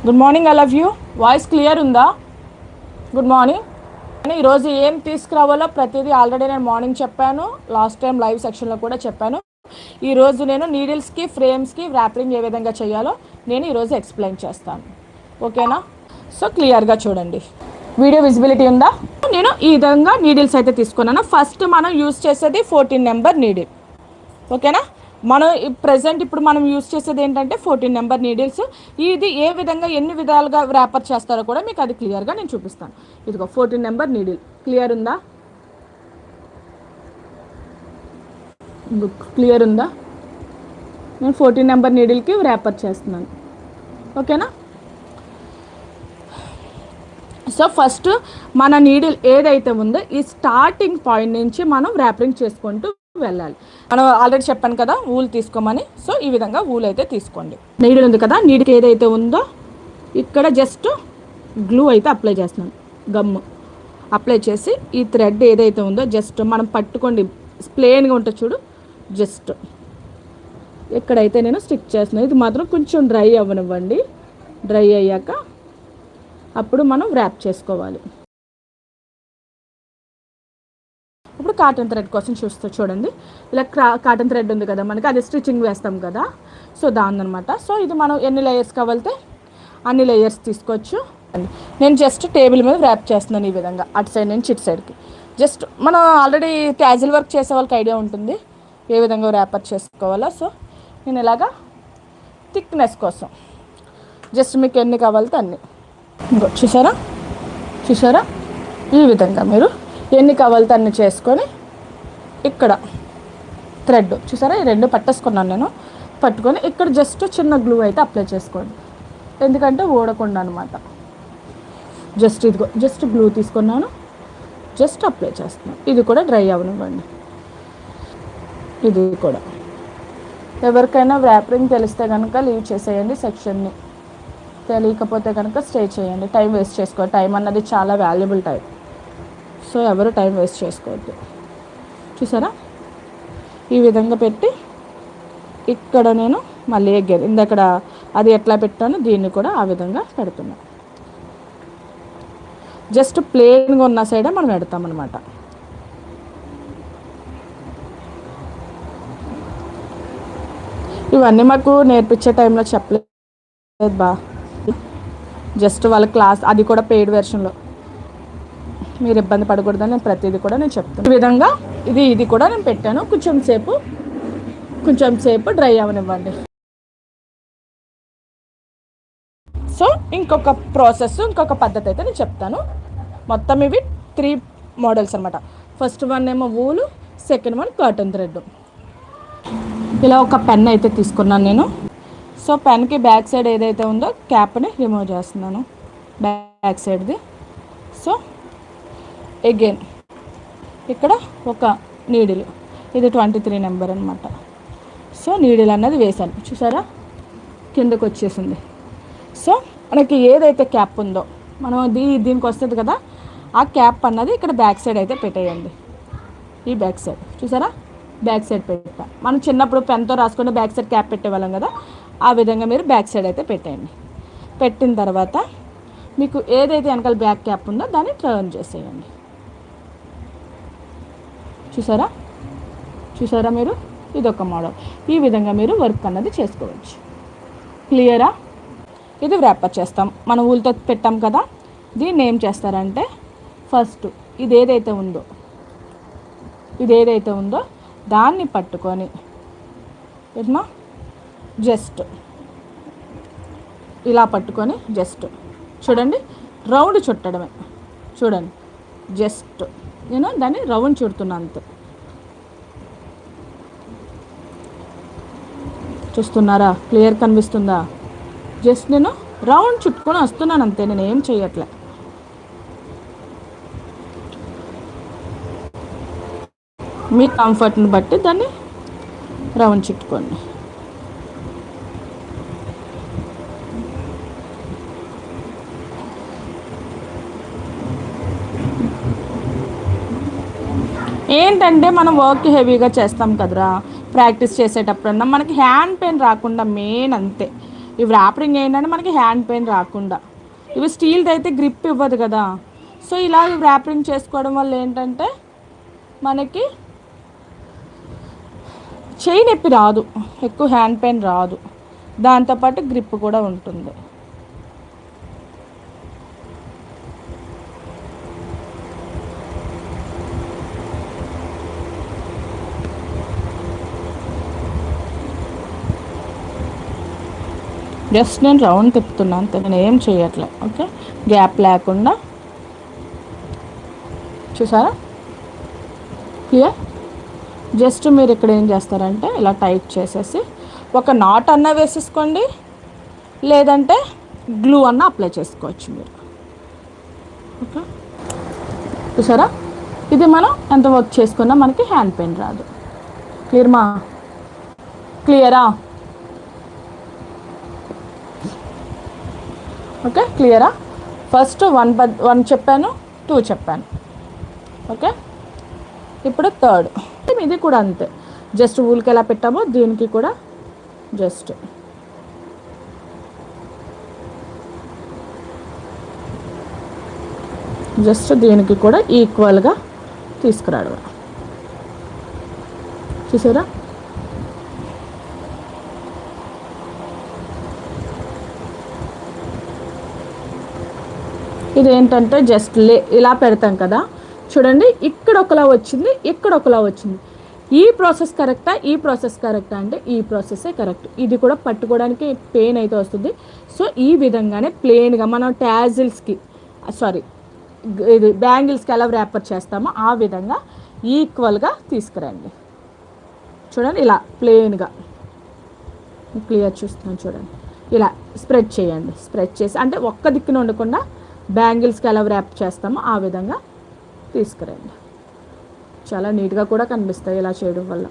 Good morning I love you. Voice clear ఉందా? Good morning. ఈరోజు ఏం తీసుకురావాలో ప్రతిదీ ఆల్రెడీ నేను మార్నింగ్ చెప్పాను, లాస్ట్ టైం లైవ్ సెక్షన్లో కూడా చెప్పాను. ఈరోజు నేను నీడిల్స్కి ఫ్రేమ్స్కి ర్యాపింగ్ ఏ విధంగా చేయాలో నేను ఈరోజు ఎక్స్ప్లెయిన్ చేస్తాను. ఓకేనా? సో క్లియర్గా చూడండి. వీడియో విజిబిలిటీ ఉందా? నేను ఈ విధంగా నీడిల్స్ అయితే తీసుకున్నాను. ఫస్ట్ మనం యూజ్ చేసేది 14 నెంబర్ నీడిల్. ఓకేనా? మనం ప్రజెంట్ ఇప్పుడు మనం యూజ్ చేసేది ఏంటంటే 14 నెంబర్ నీడిల్స్. ఇది ఏ విధంగా ఎన్ని విధాలుగా ర్యాపర్ చేస్తారో కూడా మీకు అది క్లియర్గా నేను చూపిస్తాను. ఇదిగో 14 నెంబర్ నీడిల్. క్లియర్ ఉందా? క్లియర్ ఉందా? నేను 14 నెంబర్ నీడిల్కి ర్యాపర్ చేస్తున్నాను. ఓకేనా? సో ఫస్ట్ మన నీడిల్ ఏదైతే ఉందో ఈ స్టార్టింగ్ పాయింట్ నుంచి మనం ర్యాపింగ్ చేసుకుంటూ వెళ్ళాలి. మనం ఆల్రెడీ చెప్పాను కదా ఊల్ తీసుకోమని. సో ఈ విధంగా ఊల్ అయితే తీసుకోండి. నీడిల్ ఉంది కదా, నీడికి ఏదైతే ఉందో ఇక్కడ జస్ట్ గ్లూ అయితే అప్లై చేస్తున్నాను. గమ్ అప్లై చేసి ఈ థ్రెడ్ ఏదైతే ఉందో జస్ట్ మనం పట్టుకోండి, ప్లెయిన్గా ఉంటుంది చూడు, జస్ట్ ఇక్కడైతే నేను స్టిక్ చేస్తున్నాను. ఇది మాత్రం కొంచెం డ్రై అవ్వనివ్వండి. డ్రై అయ్యాక అప్పుడు మనం ర్యాప్ చేసుకోవాలి. ఇప్పుడు కాటన్ థ్రెడ్ కోసం చూడండి, ఇలా కాటన్ థ్రెడ్ ఉంది కదా మనకి, అది స్టిచ్చింగ్ వేస్తాం కదా, సో దాని అనమాట. సో ఇది మనం ఎన్ని లేయర్స్ కావాలితే అన్ని లేయర్స్ తీసుకోవచ్చు. నేను జస్ట్ టేబుల్ మీద ర్యాప్ చేస్తున్నాను ఈ విధంగా, అటు సైడ్ నుంచి ఇటు సైడ్కి. జస్ట్ మనం ఆల్రెడీ క్యాజువల్ వర్క్ చేసే వాళ్ళకి ఐడియా ఉంటుంది ఏ విధంగా ర్యాపర్ చేసుకోవాలో. సో నేను ఇలాగా థిక్నెస్ కోసం జస్ట్ మీకు ఎన్ని కావాలితే అన్ని, ఇంకో చూసారా ఈ విధంగా మీరు ఎన్ని కావాలితే అన్ని చేసుకొని ఇక్కడ థ్రెడ్ చూసారా ఈ రెండు పట్టేసుకున్నాను నేను. పట్టుకొని ఇక్కడ జస్ట్ చిన్న గ్లూ అయితే అప్లై చేసుకోండి, ఎందుకంటే ఊడకుండా అనమాట. జస్ట్ ఇదిగో జస్ట్ గ్లూ తీసుకున్నాను, జస్ట్ అప్లై చేస్తున్నాను. ఇది కూడా డ్రై అవ్వనివ్వండి. ఇది కూడా ఎవరికైనా ర్యాపింగ్ తెలిస్తే కనుక లీవ్ చేసేయండి సెక్షన్ని, తెలియకపోతే కనుక స్టే చేయండి. టైం వేస్ట్ చేసుకో, టైం అన్నది చాలా వాల్యుబుల్ టైం. సో ఎవరు టైం వేస్ట్ చేసుకోవద్దు. చూసారా ఈ విధంగా పెట్టి ఇక్కడ నేను మళ్ళీ ఎగ్గాను. ఇందక్కడ అది ఎట్లా పెట్టానో దీన్ని కూడా ఆ విధంగా పెడుతున్నాను. జస్ట్ ప్లెయిన్గా ఉన్న సైడే మనం పెడతామన్నమాట. ఇవన్నీ మాకు నేర్పించే టైంలో చెప్పలేదు బా, జస్ట్ వాళ్ళ క్లాస్, అది కూడా పెయిడ్ వెర్షన్లో. మీరు ఇబ్బంది పడకూడదని నేను ప్రతిదీ కూడా నేను చెప్తాను. ఈ విధంగా ఇది కూడా నేను పెట్టాను. కొంచెం సేపు డ్రై అవ్వనివ్వండి. సో ఇంకొక ప్రాసెస్, ఇంకొక పద్ధతి అయితే నేను చెప్తాను. మొత్తం ఇవి 3 మోడల్స్ అనమాట. ఫస్ట్ వన్ ఏమో wool, second one cotton thread. ఇలా ఒక పెన్ అయితే తీసుకున్నాను నేను. సో పెన్కి బ్యాక్ సైడ్ ఏదైతే ఉందో క్యాప్ని రిమూవ్ చేస్తున్నాను, బ్యాక్ సైడ్ది. సో అగైన్ ఇక్కడ ఒక నీడిల్, ఇది 23 నెంబర్ అనమాట. సో నీడిల్ అన్నది వేసాను, చూసారా కిందకు వచ్చేసింది. సో మనకి ఏదైతే క్యాప్ ఉందో మనం దీనికి వస్తుంది కదా, ఆ క్యాప్ అన్నది ఇక్కడ బ్యాక్ సైడ్ అయితే పెట్టేయండి. ఈ బ్యాక్ సైడ్ చూసారా, బ్యాక్ సైడ్ పెట్టా. మనం చిన్నప్పుడు పెన్తో రాసుకుంటే బ్యాక్ సైడ్ క్యాప్ పెట్టేవాళ్ళం కదా, ఆ విధంగా మీరు బ్యాక్ సైడ్ అయితే పెట్టేయండి. పెట్టిన తర్వాత మీకు ఏదైతే వెనకాల బ్యాక్ క్యాప్ ఉందో దాన్ని టర్న్ చేసేయండి. చూసారా మీరు, ఇదొక మోడల్. ఈ విధంగా మీరు వర్క్ అన్నది చేసుకోవచ్చు. క్లియరా? ఇది ర్యాపర్ చేస్తాం. మనం ఊళ్ళతో పెట్టాం కదా, దీన్ని ఏం చేస్తారంటే ఫస్ట్ ఇది ఏదైతే ఉందో దాన్ని పట్టుకొని ఏమా జస్ట్ ఇలా పట్టుకొని జస్ట్ చూడండి రౌండ్ చుట్టడమే. చూడండి జస్ట్ నేను దాన్ని రౌండ్ చుడుతున్నా అంతే. చూస్తున్నారా, క్లియర్ కనిపిస్తుందా? జస్ట్ నేను రౌండ్ చుట్టుకొని వస్తున్నాను అంతే, నేను ఏం చేయట్లే. మీ కంఫర్ట్ని బట్టి దాన్ని రౌండ్ చుట్టుకోండి. ఏంటంటే మనం వర్క్ హెవీగా చేస్తాం కదరా, ప్రాక్టీస్ చేసేటప్పుడన్నా మనకి హ్యాండ్ పెయిన్ రాకుండా మెయిన్ అంతే. ఈ ర్యాపింగ్ ఏంటంటే మనకి హ్యాండ్ పెయిన్ రాకుండా. ఇవి స్టీల్ది అయితే గ్రిప్ ఇవ్వదు కదా, సో ఇలా ర్యాపింగ్ చేసుకోవడం వల్ల ఏంటంటే మనకి చెయ్యి నొప్పి రాదు, ఎక్కువ హ్యాండ్ పెయిన్ రాదు, దాంతోపాటు గ్రిప్ కూడా ఉంటుంది. జస్ట్ నేను రౌండ్ తిప్పుతున్నాను అంతే, నేను ఏం చేయట్లే. ఓకే, గ్యాప్ లేకుండా. చూసారా క్లియర్? జస్ట్ మీరు ఇక్కడ ఏం చేస్తారంటే ఇలా టైట్ చేసేసి ఒక నాట్ అన్న వేసేసుకోండి, లేదంటే గ్లూ అన్న అప్లై చేసుకోవచ్చు మీరు. ఓకే, చూసారా? ఇది మనం ఎంత వర్క్ చేసుకున్నా మనకి హ్యాండ్ పెయిన్ రాదు. క్లియరా? ఓకే, క్లియరా? ఫస్ట్ 1 చెప్పాను, 2 చెప్పాను. ఓకే, ఇప్పుడు థర్డ్. ఇది కూడా అంతే, జస్ట్ ఊళ్ళకి ఎలా పెట్టామో దీనికి కూడా జస్ట్ దీనికి కూడా ఈక్వల్గా తీసుకురావడం. చూసారా? ఇదేంటంటే జస్ట్ ఇలా పెడతాం కదా, చూడండి ఇక్కడ ఒకలా వచ్చింది, ఇక్కడ ఒకలా వచ్చింది. ఈ ప్రాసెస్ కరెక్టా, ఈ ప్రాసెస్ కరెక్టా అంటే ఈ ప్రాసెస్సే కరెక్ట్. ఇది కూడా పట్టుకోవడానికి పెయిన్ అయితే వస్తుంది. సో ఈ విధంగానే ప్లెయిన్గా మనం ఇది బ్యాంగిల్స్కి ఎలా ర్యాపర్ చేస్తామో ఆ విధంగా ఈక్వల్గా తీసుకురండి. చూడండి ఇలా ప్లెయిన్గా, క్లియర్ చూస్తున్నాను చూడండి, ఇలా స్ప్రెడ్ చేయండి. స్ప్రెడ్ చేసి అంటే ఒక్క దిక్కున ఉండకుండా బ్యాంగిల్స్కి ఎలా ర్యాప్ చేస్తామో ఆ విధంగా తీసుకురండి. చాలా నీట్గా కూడా కనిపిస్తాయి ఇలా చేయడం వల్ల.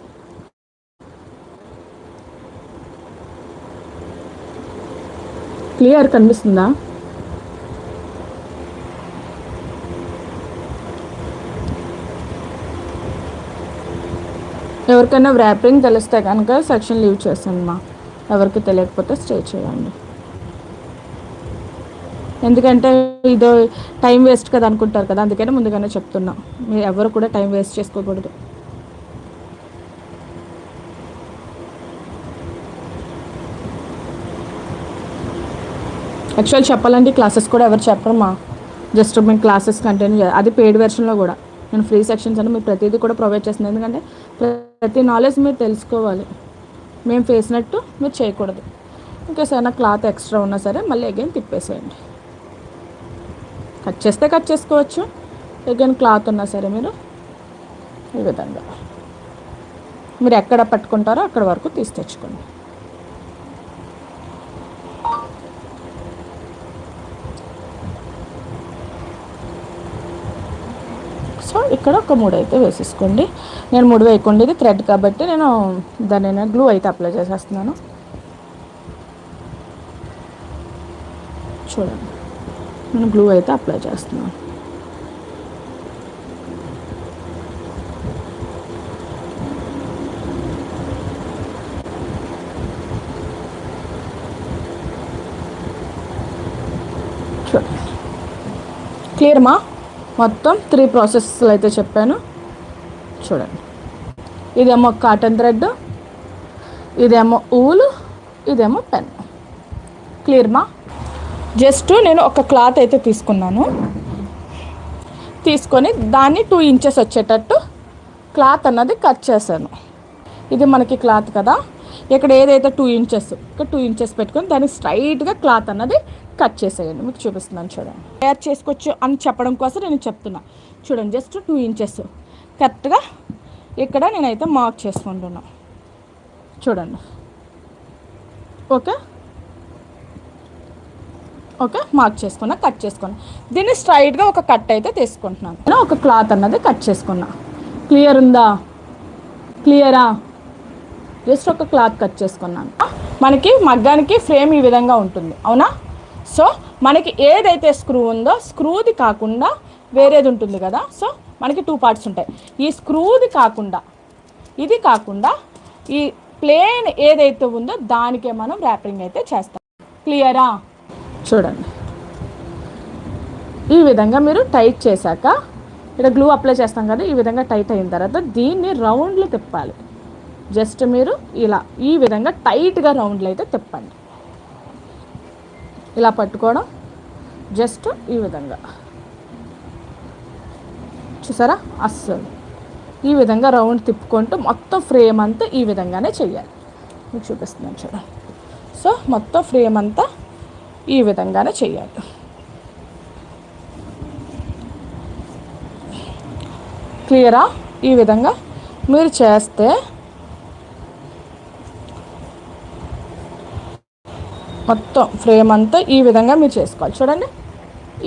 క్లియర్ కనిపిస్తుందా? ఎవరికైనా ర్యాపింగ్ తెలిస్తే కనుక సెక్షన్ లీవ్ చేస్తాను మా, ఎవరికి తెలియకపోతే స్టే చేయండి. ఎందుకంటే ఇదో టైం వేస్ట్ కదా అనుకుంటారు కదా, అందుకనే ముందుగానే చెప్తున్నా, మీరు ఎవరు కూడా టైం వేస్ట్ చేసుకోకూడదు. యాక్చువల్ చెప్పాలంటే క్లాసెస్ కూడా ఎవరు చెప్పరమ్మా, జస్ట్ మేము క్లాసెస్ కంటిన్యూ చేయాలి. అది పెయిడ్ వెర్షన్లో కూడా నేను ఫ్రీ సెక్షన్స్ అని మీరు ప్రతిదీ కూడా ప్రొవైడ్ చేస్తున్నాను. ఎందుకంటే ప్రతి నాలెడ్జ్ మీరు తెలుసుకోవాలి, మేము చేసినట్టు మీరు చేయకూడదు. ఇంకా సరే క్లాత్ ఎక్స్ట్రా ఉన్నా సరే మళ్ళీ అగైన్ తిప్పేసేయండి. కట్ చేస్తే కట్ చేసుకోవచ్చు, అగైన్ క్లాత్ ఉన్నా సరే మీరు ఈ విధంగా మీరు ఎక్కడ పట్టుకుంటారో అక్కడ వరకు తీసి తెచ్చుకోండి. సో ఇక్కడ ఒక 3 అయితే వేసేసుకోండి. నేను 3 వేయకుండా, ఇది థ్రెడ్ కాబట్టి నేను దాన్ని గ్లూ అయితే అప్లై చేసేస్తున్నాను. చూడండి, నేను గ్లూ అయితే అప్లై చేస్తున్నాను. చూడండి, క్లియర్మా? మొత్తం 3 ప్రాసెస్లు అయితే చెప్పాను. చూడండి, ఇదేమో కాటన్ థ్రెడ్, ఇదేమో ఊలు, ఇదేమో పెన్. క్లియర్మా? జస్ట్ నేను ఒక క్లాత్ అయితే తీసుకొని దాన్ని 2 ఇంచెస్ వచ్చేటట్టు క్లాత్ అన్నది కట్ చేశాను. ఇది మనకి క్లాత్ కదా, ఇక్కడ ఏదైతే 2 ఇంచెస్, ఇక్కడ 2 ఇంచెస్ పెట్టుకొని దాన్ని స్ట్రైట్గా క్లాత్ అన్నది కట్ చేసేయండి. మీకు చూపిస్తున్నాను చూడండి. తయారు చేసుకోవచ్చు అని చెప్పడం కోసం నేను చెప్తున్నా. చూడండి, జస్ట్ 2 ఇంచెస్ కరెక్ట్గా ఇక్కడ నేనైతే మార్క్ చేసుకుంటున్నా. చూడండి, ఓకే మార్క్ చేసుకున్నా, కట్ చేసుకున్నా. దీన్ని స్ట్రైట్గా ఒక కట్ అయితే తీసుకుంటున్నాను. నేను ఒక క్లాత్ అన్నది కట్ చేసుకున్నా. క్లియర్ ఉందా? క్లియరా? జస్ట్ ఒక క్లాత్ కట్ చేసుకున్నాను. మనకి మగ్గానికి ఫ్రేమ్ ఈ విధంగా ఉంటుంది, అవునా? సో మనకి ఏదైతే స్క్రూ ఉందో స్క్రూది కాకుండా వేరేది ఉంటుంది కదా. సో మనకి 2 పార్ట్స్ ఉంటాయి. ఈ స్క్రూది కాకుండా, ఇది కాకుండా ఈ ప్లేన్ ఏదైతే ఉందో దానికే మనం ర్యాపింగ్ అయితే చేస్తాం. క్లియరా? చూడండి, ఈ విధంగా మీరు టైట్ చేశాక ఇక్కడ గ్లూ అప్లై చేస్తాం కదా, ఈ విధంగా టైట్ అయిన తర్వాత దీన్ని రౌండ్లు తిప్పాలి. జస్ట్ మీరు ఇలా ఈ విధంగా టైట్గా రౌండ్లు అయితే తిప్పండి. ఇలా పట్టుకోవడం, జస్ట్ ఈ విధంగా చూసారా, అస్సలు ఈ విధంగా రౌండ్ తిప్పుకుంటూ మొత్తం ఫ్రేమ్ అంతా ఈ విధంగానే చెయ్యాలి. మీకు చూపిస్తున్నాను చూడండి. సో మొత్తం ఫ్రేమ్ అంతా ఈ విధంగానే చెయ్యాలి. క్లియరా? ఈ విధంగా మీరు చేస్తే మొత్తం ఫ్రేమ్ అంతా ఈ విధంగా మీరు చేసుకోవాలి. చూడండి,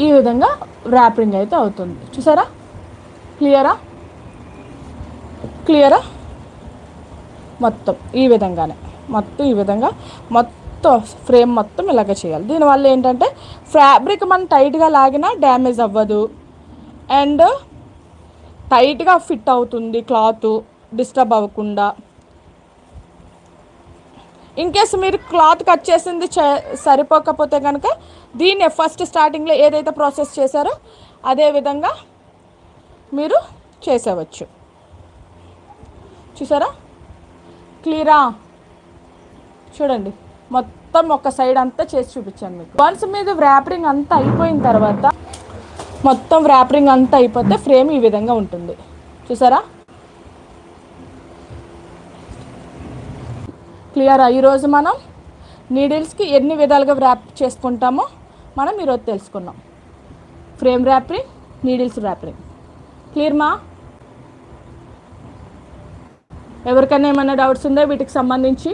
ఈ విధంగా ర్యాపింగ్ అయితే అవుతుంది. చూసారా? క్లియరా? క్లియరా? మొత్తం ఈ విధంగానే, మొత్తం ఈ విధంగా మొత్తం ఫ్రేమ్ మొత్తం ఇలాగే చేయాలి. దీనివల్ల ఏంటంటే ఫ్యాబ్రిక్ మనం టైట్గా లాగినా డ్యామేజ్ అవ్వదు అండ్ టైట్గా ఫిట్ అవుతుంది, క్లాత్ డిస్టర్బ్ అవ్వకుండా. ఇన్కేస్ మీరు క్లాత్ కట్ చేసింది సరిపోకపోతే కనుక దీన్ని ఫస్ట్ స్టార్టింగ్లో ఏదైతే ప్రాసెస్ చేశారో అదే విధంగా మీరు చేసేవచ్చు. చూసారా? క్లియరా? చూడండి, మొత్తం ఒక సైడ్ అంతా చేసి చూపించాను మీకు. వన్స్ మీద ర్యాపింగ్ అంతా అయిపోయిన తర్వాత, మొత్తం ర్యాపింగ్ అంతా అయిపోతే ఫ్రేమ్ ఈ విధంగా ఉంటుంది. చూసారా? క్లియరా? ఈరోజు మనం నీడిల్స్కి ఎన్ని విధాలుగా ర్యాప్ చేసుకుంటామో మనం ఈరోజు తెలుసుకున్నాం. Frame wrapping, needles wrapping. Clear మా? ఎవరికైనా ఏమైనా డౌట్స్ ఉందా వీటికి సంబంధించి?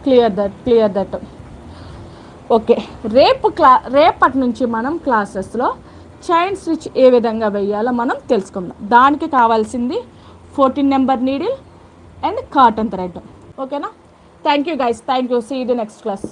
Clear that. ఓకే, రేపటి నుంచి మనం క్లాసెస్లో చైన్ స్టిచ్ ఏ విధంగా వేయాలో మనం తెలుసుకుందాం. దానికి కావాల్సింది 14 number needle and cotton thread. ఓకేనా? Thank you guys, thank you. See you the next class.